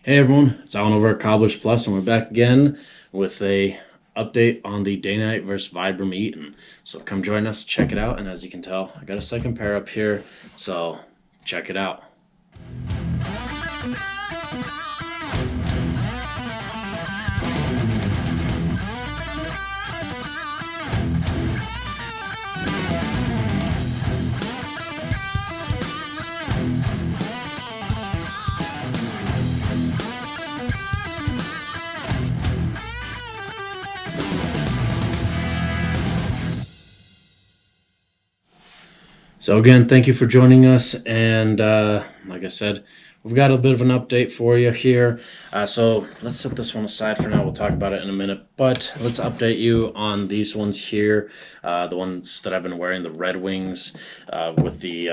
Hey everyone, it's Alan over at Cobblers Plus, and we're back again with a update on the Dainite versus Vibram Eton. So come join us, check it out, and as you can tell, I got a second pair up here, so check it out. So again, thank you for joining us, and like I said, we've got a bit of an update for you here. So let's set this one aside for now. We'll talk about it in a minute, but let's update you on these ones here. The ones that I've been wearing, the Red Wings, with the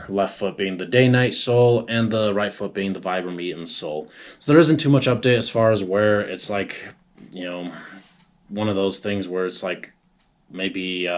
left foot being the Dainite sole and the right foot being the Vibram Eton sole. So there isn't too much update as far as where it's like, you know, one of those things where it's like maybe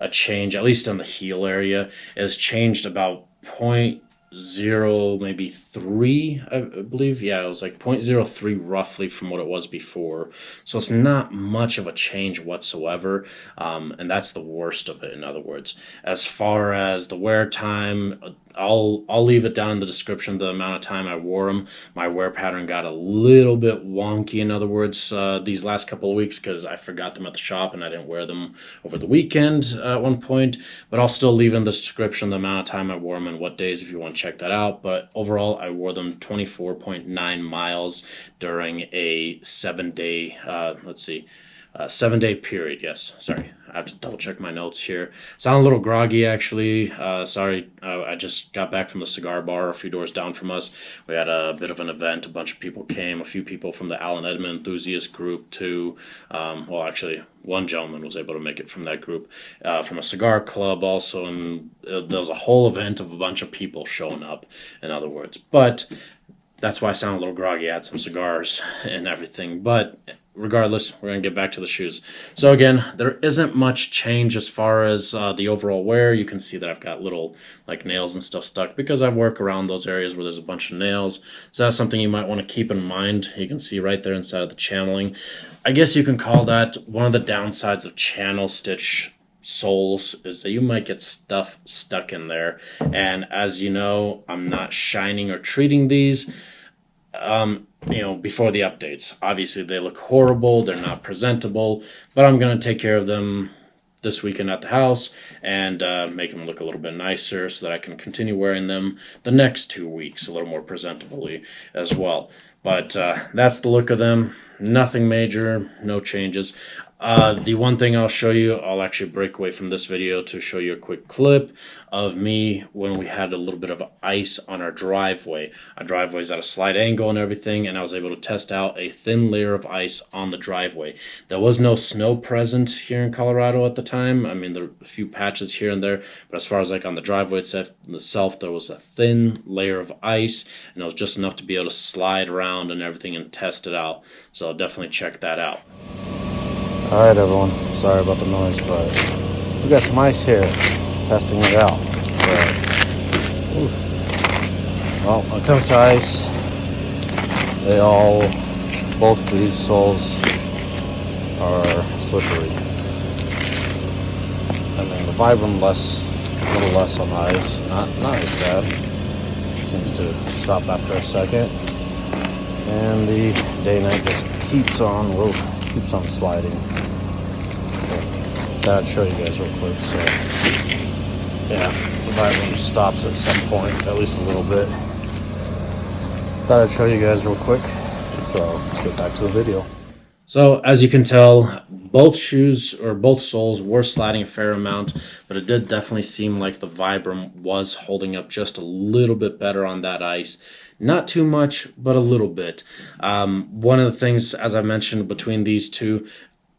a change, at least on the heel area, has changed about 0.0, maybe 3, I believe. Yeah, it was like 0.03 roughly from what it was before. So it's not much of a change whatsoever, and that's the worst of it, in other words. As far as the wear time, I'll leave it down in the description, the amount of time I wore them. My wear pattern got a little bit wonky, in other words, these last couple of weeks because I forgot them at the shop and I didn't wear them over the weekend at one point. But I'll still leave in the description the amount of time I wore them and what days if you want to check that out. But overall, I wore them 24.9 miles during a 7-day, 7-day period. Yes, sorry, I have to double check my notes here. Sound a little groggy, actually. Sorry, I just got back from the cigar bar a few doors down from us. We had a bit of an event. A bunch of people came. A few people from the Edmonds enthusiast group too. Well, actually, one gentleman was able to make it from that group, from a cigar club also, and there was a whole event of a bunch of people showing up, in other words. But that's why I sound a little groggy. I had some cigars and everything, but regardless, we're going to get back to the shoes. So again, there isn't much change as far as the overall wear. You can see that I've got little like nails and stuff stuck because I work around those areas where there's a bunch of nails. So that's something you might want to keep in mind. You can see right there inside of the channeling. I guess you can call that one of the downsides of channel stitch soles is that you might get stuff stuck in there. And as you know, I'm not shining or treating these. Before the updates. Obviously, they look horrible. They're not presentable, but I'm going to take care of them this weekend at the house and make them look a little bit nicer so that I can continue wearing them the next 2 weeks a little more presentably as well. But that's the look of them. Nothing major, no changes. The one thing I'll show you, I'll actually break away from this video to show you a quick clip of me when we had a little bit of ice on our driveway. Our driveway's at a slight angle and everything, and I was able to test out a thin layer of ice on the driveway. There was no snow present here in Colorado at the time. I mean, there were a few patches here and there, but as far as like on the driveway itself, there was a thin layer of ice, and it was just enough to be able to slide around and everything and test it out. So definitely check that out. Alright everyone, sorry about the noise, but we got some ice here, testing it out. Well, when it comes to ice, both of these soles are slippery. I mean, the Vibram a little less on the ice, not as bad. Seems to stop after a second. And the Dainite just keeps on sliding. I'll show you guys real quick. So yeah, the Vibram stops at some point, at least a little bit. Thought I'd show you guys real quick. So let's get back to the video. So as you can tell, both shoes or both soles were sliding a fair amount, but it did definitely seem like the Vibram was holding up just a little bit better on that ice. Not too much, but a little bit. One of the things, as I mentioned, between these two,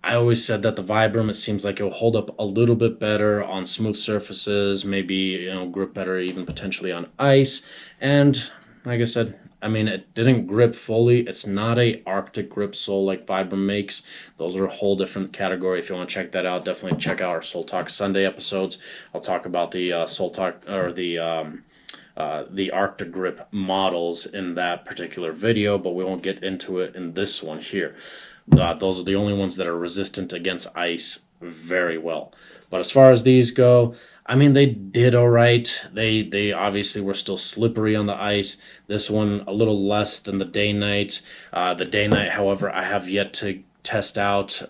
I always said that the Vibram, it seems like it'll hold up a little bit better on smooth surfaces, maybe, grip better even potentially on ice. And like I said, I mean, it didn't grip fully. It's not a Arctic grip sole like Vibram makes. Those are a whole different category. If you want to check that out, definitely check out our Sole Talk Sunday episodes. I'll talk about the Sole Talk, or the the Arctic Grip models in that particular video, but we won't get into it in this one here. Those are the only ones that are resistant against ice very well. But as far as these go, I mean, they did all right. They obviously were still slippery on the ice. This one a little less than the Dainite. The Dainite, however, I have yet to test out,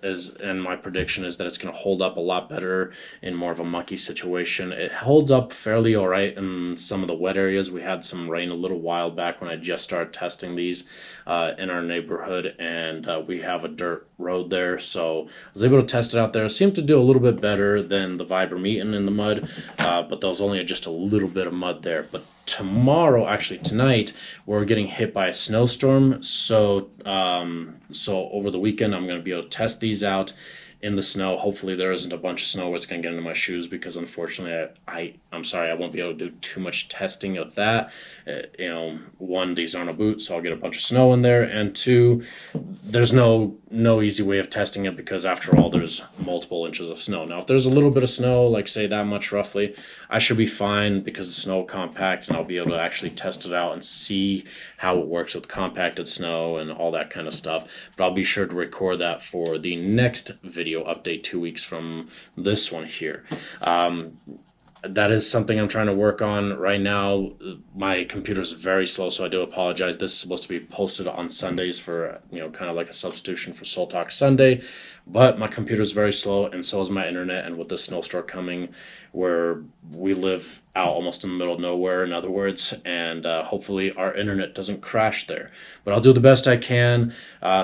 and my prediction is that it's going to hold up a lot better in more of a mucky situation. It holds up fairly all right in some of the wet areas. We had some rain a little while back when I just started testing these in our neighborhood, and we have a dirt road there, so I was able to test it out there. It seemed to do a little bit better than the Vibram Eton in the mud, but there was only just a little bit of mud there. But tomorrow, actually tonight, we're getting hit by a snowstorm, so over the weekend I'm going to be able to test these out in the snow. Hopefully there isn't a bunch of snow where it's going to get into my shoes, because unfortunately I'm sorry, I won't be able to do too much testing of that. One, these aren't a boot, so I'll get a bunch of snow in there, and two, there's no easy way of testing it, because after all, there's multiple inches of snow. Now if there's a little bit of snow, like say that much roughly, I should be fine because the snow compact, and I'll be able to actually test it out and see how it works with compacted snow and all that kind of stuff. But I'll be sure to record that for the next video update 2 weeks from this one here. That is something I'm trying to work on right now. My computer's very slow, so I do apologize. This is supposed to be posted on Sundays for, kind of like a substitution for Soul Talk Sunday. But my computer's very slow, and so is my internet. And with the snowstorm coming, where we live out almost in the middle of nowhere, in other words, and hopefully our internet doesn't crash there. But I'll do the best I can.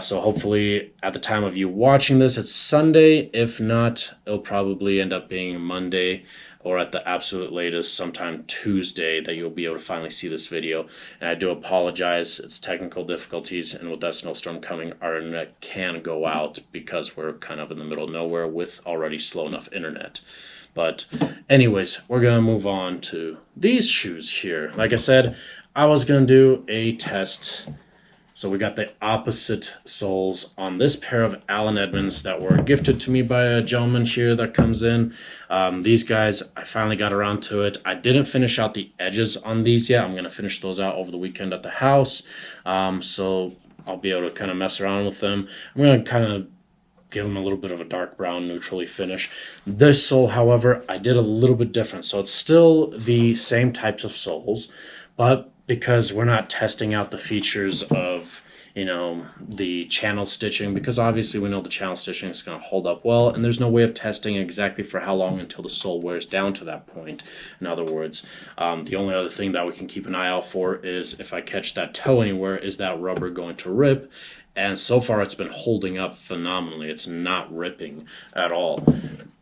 So hopefully at the time of you watching this, it's Sunday. If not, it'll probably end up being Monday, or at the absolute latest, sometime Tuesday, that you'll be able to finally see this video. And I do apologize, it's technical difficulties, and with that snowstorm coming, our internet can go out because we're kind of in the middle of nowhere with already slow enough internet. But anyways, we're going to move on to these shoes here. Like I said, I was going to do a test. So we got the opposite soles on this pair of Allen Edmonds that were gifted to me by a gentleman here that comes in. These guys, I finally got around to it. I didn't finish out the edges on these yet. I'm going to finish those out over the weekend at the house. So I'll be able to kind of mess around with them. I'm going to kind of give them a little bit of a dark brown neutrally finish. This sole, however, I did a little bit different. So it's still the same types of soles, but because we're not testing out the features of, the channel stitching, because obviously we know the channel stitching is going to hold up well, and there's no way of testing exactly for how long until the sole wears down to that point. In other words, the only other thing that we can keep an eye out for is if I catch that toe anywhere, is that rubber going to rip? And so far it's been holding up phenomenally. It's not ripping at all.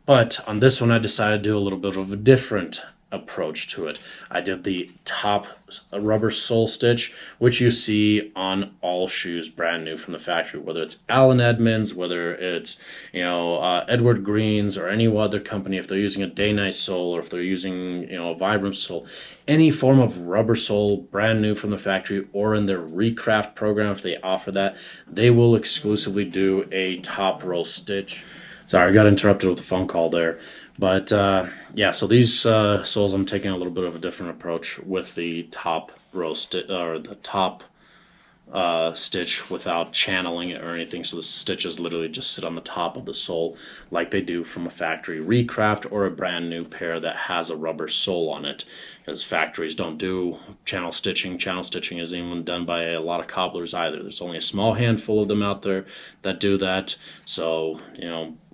But on this one I decided to do a little bit of a different approach to it. I did the top rubber sole stitch, which you see on all shoes brand new from the factory, whether it's Allen Edmonds, whether it's Edward Green's or any other company. If they're using a Dainite sole, or if they're using a Vibram sole, any form of rubber sole brand new from the factory, or in their recraft program, if they offer that, they will exclusively do a top row stitch. Sorry, I got interrupted with a phone call there. But yeah, so these soles, I'm taking a little bit of a different approach with the top row or the top stitch without channeling it or anything. So the stitches literally just sit on the top of the sole like they do from a factory recraft or a brand new pair that has a rubber sole on it. Because factories don't do channel stitching. Channel stitching isn't even done by a lot of cobblers either. There's only a small handful of them out there that do that. So,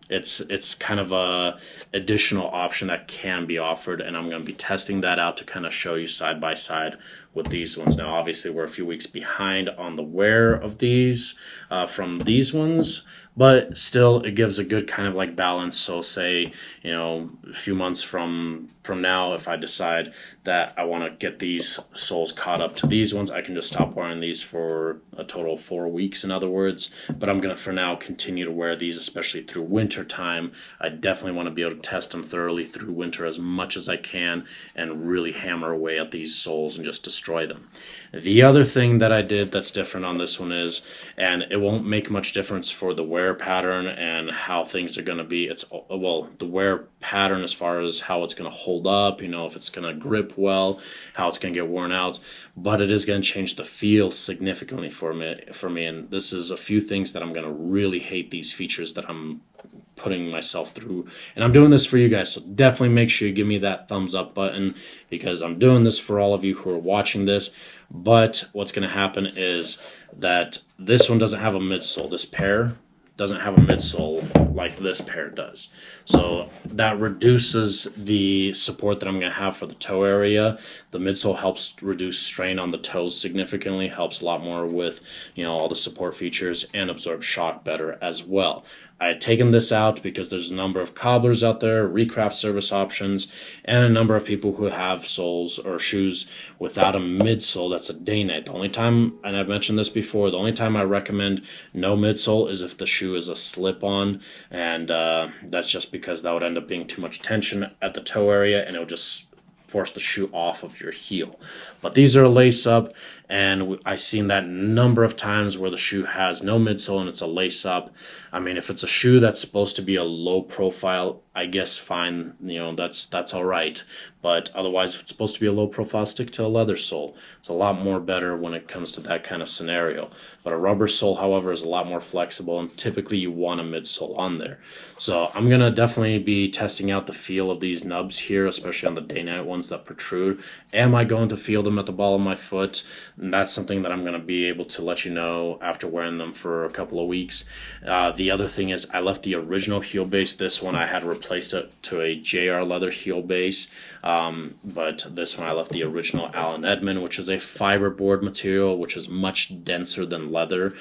it's kind of a additional option that can be offered, and I'm going to be testing that out to kind of show you side by side with these ones. Now obviously we're a few weeks behind on the wear of these from these ones, but still it gives a good kind of like balance. So say a few months from now, if I decide that I want to get these soles caught up to these ones, I can just stop wearing these for a total of 4 weeks, in other words. But I'm going to for now continue to wear these, especially through winter time. I definitely want to be able to test them thoroughly through winter as much as I can and really hammer away at these soles and just destroy destroy them. The other thing that I did that's different on this one is, and it won't make much difference for the wear pattern and how things are going to be. It's, well, the wear pattern as far as how it's going to hold up, you know, if it's going to grip well, how it's going to get worn out, but it is going to change the feel significantly for me. And this is a few things that I'm going to really hate these features that I'm putting myself through, and I'm doing this for you guys, so definitely make sure you give me that thumbs up button, because I'm doing this for all of you who are watching this. But what's going to happen is that this one doesn't have a midsole. This pair doesn't have a midsole like this pair does, so that reduces the support that I'm going to have for the toe area. The midsole helps reduce strain on the toes significantly, helps a lot more with, you know, all the support features, and absorb shock better as well. I had taken this out because there's a number of cobblers out there, recraft service options, and a number of people who have soles or shoes without a midsole that's a Dainite. The only time, and I've mentioned this before, the only time I recommend no midsole is if the shoe is a slip-on, and that's just because that would end up being too much tension at the toe area, and it would just force the shoe off of your heel. But these are a lace up, and I've seen that number of times where the shoe has no midsole and it's a lace up. I mean, if it's a shoe that's supposed to be a low profile, I guess fine, you know, that's all right. But otherwise, if it's supposed to be a low profile, stick to a leather sole. It's a lot more better when it comes to that kind of scenario. But a rubber sole, however, is a lot more flexible, and typically you want a midsole on there. So I'm gonna definitely be testing out the feel of these nubs here, especially on the Dainite ones that protrude. Am I going to feel them at the ball of my foot? And that's something that I'm going to be able to let you know after wearing them for a couple of weeks. The other thing is, I left the original heel base. This one I had replaced it to a JR leather heel base, but this one I left the original Allen Edmond, which is a fiberboard material, which is much denser than leather.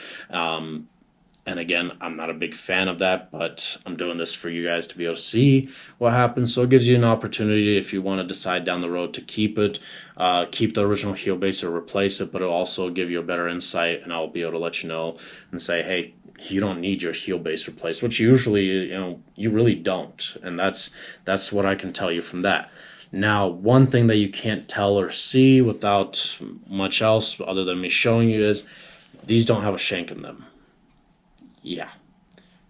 And again, I'm not a big fan of that, but I'm doing this for you guys to be able to see what happens. So it gives you an opportunity if you want to decide down the road to keep it, keep the original heel base or replace it, but it'll also give you a better insight, and I'll be able to let you know and say, hey, you don't need your heel base replaced, which usually, you know, you really don't. And that's what I can tell you from that. Now, one thing that you can't tell or see without much else other than me showing you is these don't have a shank in them. Yeah,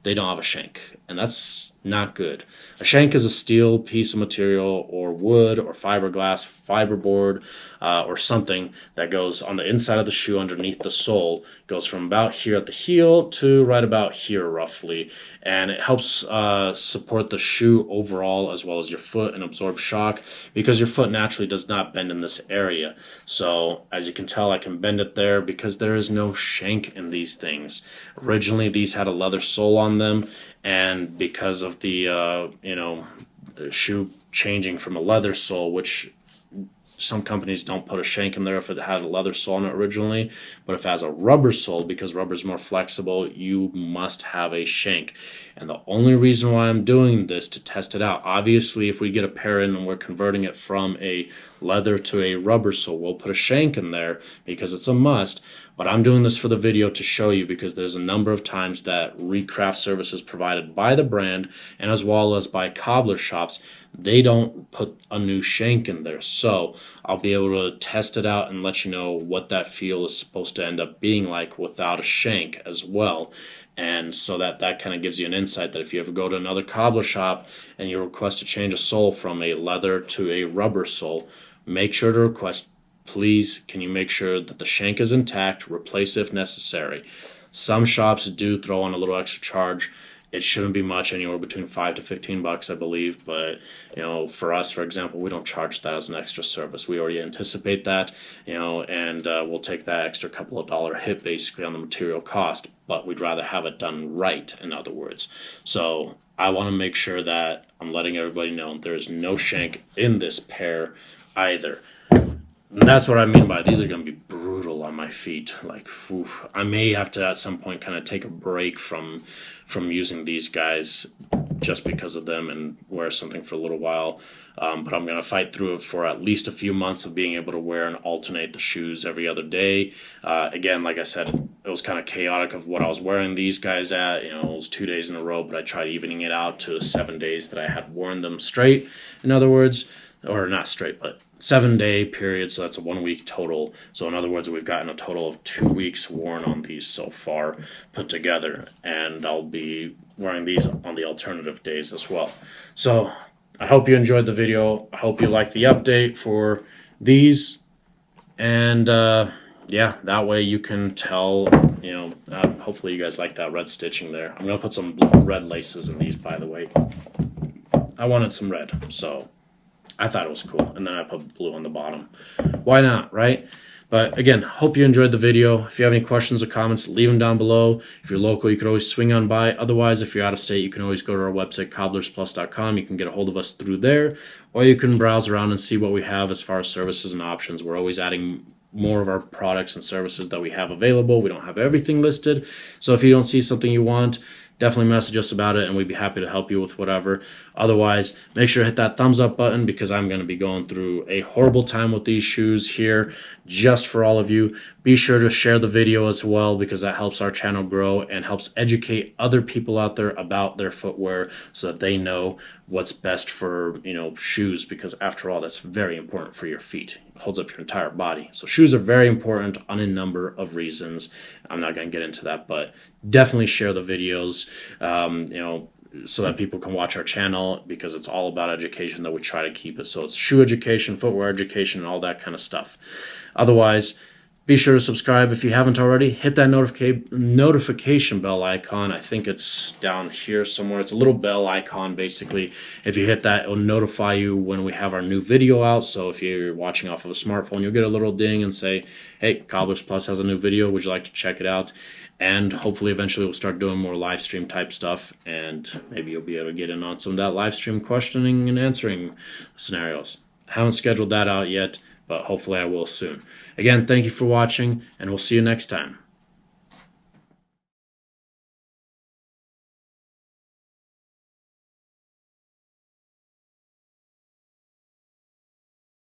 they don't have a shank, and that's not good. A shank is a steel piece of material, or wood, or fiberglass, fiberboard, or something that goes on the inside of the shoe underneath the sole. Goes from about here at the heel to right about here roughly, and it helps support the shoe overall as well as your foot and absorb shock, because your foot naturally does not bend in this area. So as you can tell, I can bend it there because there is no shank in these things. Originally these had a leather sole on them, and because of the you know, the shoe changing from a leather sole, which some companies don't put a shank in there if it had a leather sole on it originally, but if it has a rubber sole, because rubber is more flexible, you must have a shank. And the only reason why I'm doing this to test it out, obviously if we get a pair in and we're converting it from a leather to a rubber sole, we'll put a shank in there because it's a must. But I'm doing this for the video to show you, because there's a number of times that recraft services provided by the brand and as well as by cobbler shops, they don't put a new shank in there. So I'll be able to test it out and let you know what that feel is supposed to end up being like without a shank as well. And so that kind of gives you an insight that if you ever go to another cobbler shop and you request to change a sole from a leather to a rubber sole, make sure to request, please, can you make sure that the shank is intact, replace if necessary. Some shops do throw on a little extra charge. It shouldn't be much, anywhere between $5 to $15, I believe. But, you know, for us, for example, we don't charge that as an extra service. We already anticipate that, you know, and we'll take that extra couple of dollar hit basically on the material cost. But we'd rather have it done right, in other words. So I want to make sure that I'm letting everybody know there is no shank in this pair either. And that's what I mean by these are going to be brutal on my feet. Like, oof, I may have to at some point kind of take a break from using these guys just because of them and wear something for a little while. But I'm going to fight through it for at least a few months of being able to wear and alternate the shoes every other day. Again, like I said, it was kind of chaotic of what I was wearing these guys at. You know, it was 2 days in a row, but I tried evening it out to 7 days that I had worn them straight. In other words, or not straight, but 7-day period, so that's a 1 week total. So in other words, we've gotten a total of 2 weeks worn on these so far put together, and I'll be wearing these on the alternative days as well. So I hope you enjoyed the video. I hope you liked the update for these, and yeah, that way you can tell, hopefully you guys like that red stitching there. I'm gonna put some red laces in these, by the way. I wanted some red, so I thought it was cool, and then I put blue on the bottom. Why not, right? But again, hope you enjoyed the video. If you have any questions or comments, leave them down below. If you're local, you could always swing on by. Otherwise, if you're out of state, you can always go to our website, cobblersplus.com. You can get a hold of us through there, or you can browse around and see what we have as far as services and options. We're always adding more of our products and services that we have available. We don't have everything listed, so if you don't see something you want, definitely message us about it, and we'd be happy to help you with whatever. Otherwise, make sure to hit that thumbs up button, because I'm going to be going through a horrible time with these shoes here just for all of you. Be sure to share the video as well, because that helps our channel grow and helps educate other people out there about their footwear, so that they know what's best for, shoes, because after all, that's very important for your feet. It holds up your entire body. So shoes are very important on a number of reasons. I'm not going to get into that, but definitely share the videos, so that people can watch our channel, because it's all about education that we try to keep it. So it's shoe education, footwear education, and all that kind of stuff. Otherwise, be sure to subscribe if you haven't already. Hit that notification bell icon. I think it's down here somewhere. It's a little bell icon, basically. If you hit that, it'll notify you when we have our new video out. So if you're watching off of a smartphone, you'll get a little ding and say, hey, Cobblers Plus has a new video. Would you like to check it out? And hopefully eventually we'll start doing more live stream type stuff, and maybe you'll be able to get in on some of that live stream questioning and answering scenarios. I haven't scheduled that out yet, but hopefully I will soon. Again, thank you for watching, and we'll see you next time.